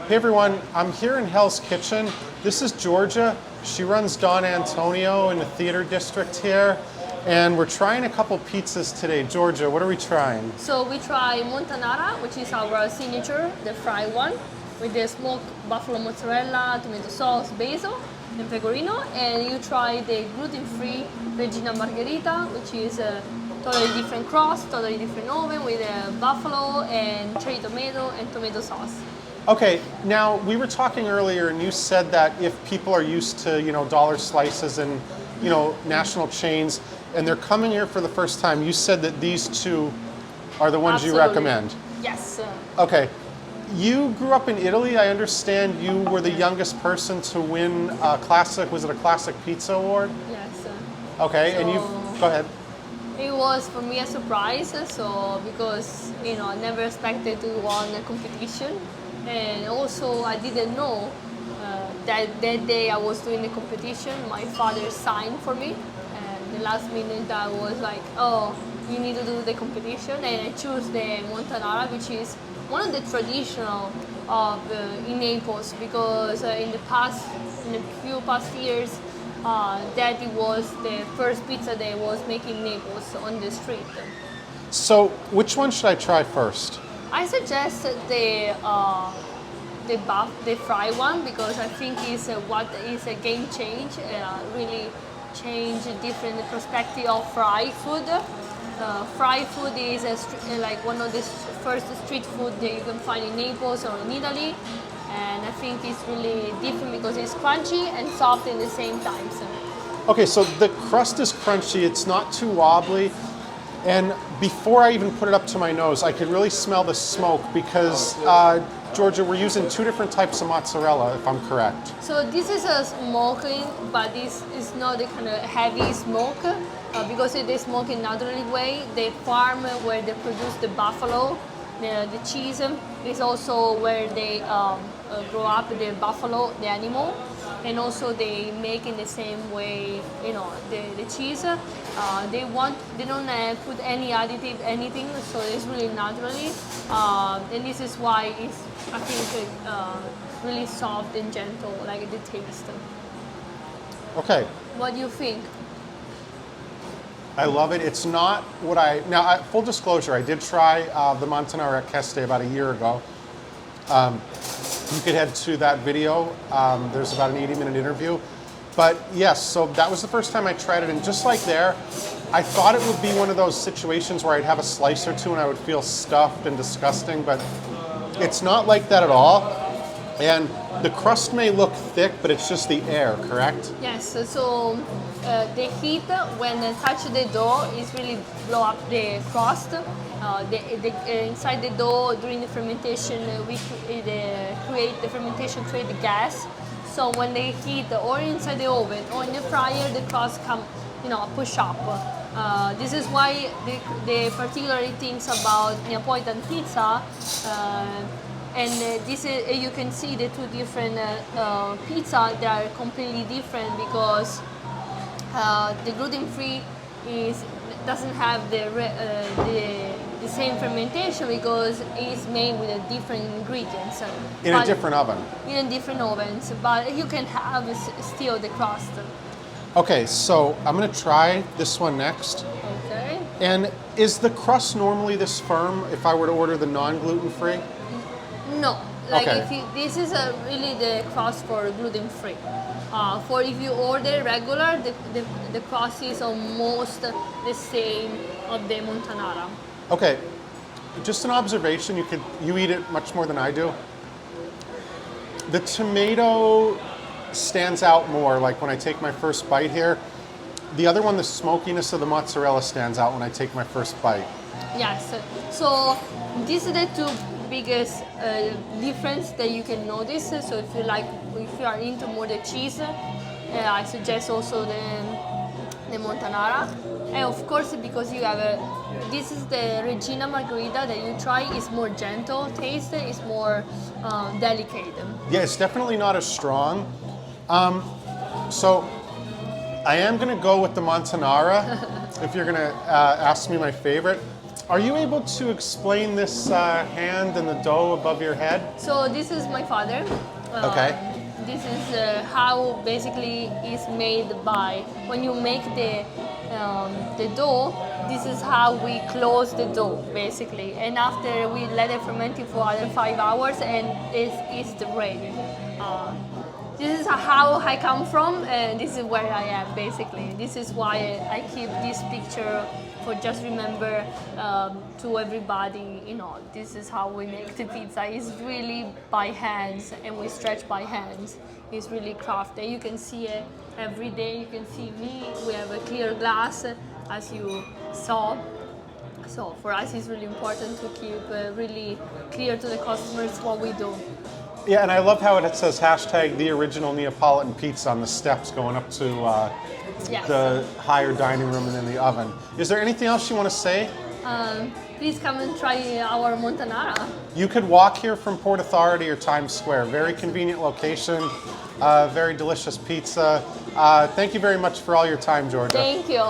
Hey everyone, I'm here in Hell's Kitchen. This is Giorgia. She runs Don Antonio in the theater district here. And we're trying a couple pizzas today. Giorgia, what are we trying? So we try montanara, which is our signature, the fried one, with the smoked buffalo mozzarella, tomato sauce, basil, and pecorino. And you try the gluten-free Regina Margherita, which is a totally different crust, totally different oven with buffalo and cherry tomato and tomato sauce. Okay, now we were talking earlier and you said that if people are used to, dollar slices and, national chains, and they're coming here for the first time, you said that these two are the ones Absolutely. you recommend. Yes. Okay. You grew up in Italy. I understand you were the youngest person to win a classic, was it a classic pizza award? Yes. Okay, So, and you go ahead. It was for me a surprise, so because I never expected to win a competition, and also I didn't know that day I was doing the competition. My father signed for me, and the last minute I was like, oh, you need to do the competition, and I chose the montanara, which is one of the traditional of in Naples, because in the few past years. That it was the first pizza they was making in Naples on the street. So, which one should I try first? I suggest the fried one, because I think is what is a game change. Really change a different perspective of fried food. Fried food is like one of the first street food that you can find in Naples or in Italy. And I think it's really different because it's crunchy and soft in the same time. Okay, so the crust is crunchy, it's not too wobbly, and before I even put it up to my nose, I could really smell the smoke because, Giorgia, we're using two different types of mozzarella, if I'm correct. So this is a smoking, but this is not the kind of heavy smoke because they smoke in naturally way. The farm where they produce the buffalo, the cheese, is also where they grow up the buffalo, the animal, and also they make in the same way, the cheese. They don't put any additive, anything, so it's really naturally, and this is why it's, I think, really soft and gentle, like the taste. Okay. What do you think? I love it. It's not what full disclosure, I did try the montanara at Keste about a year ago. You could head to that video. There's about an 80-minute interview. But yes, so that was the first time I tried it. And just like there, I thought it would be one of those situations where I'd have a slice or two and I would feel stuffed and disgusting, but it's not like that at all. And the crust may look thick, but it's just the air, correct? Yes, so the heat when they touch the dough is really blow up the crust. Inside the dough during the fermentation, we create the fermentation, create the gas. So when they heat or inside the oven or in the fryer, the crust come, push up. This is why the particular things about Neapolitan pizza. And this is, you can see the two different pizza. They are completely different because the gluten-free doesn't have the same fermentation because it's made with a different ingredients. In a different oven. In different ovens, but you can have still the crust. Okay, so I'm going to try this one next. Okay. And is the crust normally this firm if I were to order the non-gluten-free? No, like okay. This is really the crust for gluten-free. For if you order regular, the crust is almost the same of the montanara. Okay, just an observation. You eat it much more than I do. The tomato stands out more. Like when I take my first bite here. The other one, the smokiness of the mozzarella stands out when I take my first bite. Yes. So these are the two biggest difference that you can notice. So if you are into more the cheese, I suggest also the montanara. And of course, because you have this is the Regina Margherita that you try, is more gentle taste, is more delicate. Yeah, it's definitely not as strong. So I am going to go with the montanara if you're going to ask me my favorite. Are you able to explain this hand and the dough above your head? So this is my father. Okay. This is how basically is made by when you make the dough. This is how we close the dough basically, and after we let it ferment for other 5 hours, and it's ready. This is how I come from, and this is where I am basically. This is why I keep this picture for just remember to everybody. You know, this is how we make the pizza. It's really by hands, and we stretch by hands. It's really crafted. You can see it every day. You can see me. We have a clear glass, as you saw. So for us, it's really important to keep really clear to the customers what we do. Yeah, and I love how it says hashtag the original Neapolitan pizza on the steps going up to Yes. the higher dining room and then the oven. Is there anything else you want to say? Please come and try our montanara. You could walk here from Port Authority or Times Square. Very convenient location, very delicious pizza. Thank you very much for all your time, Giorgia. Thank you.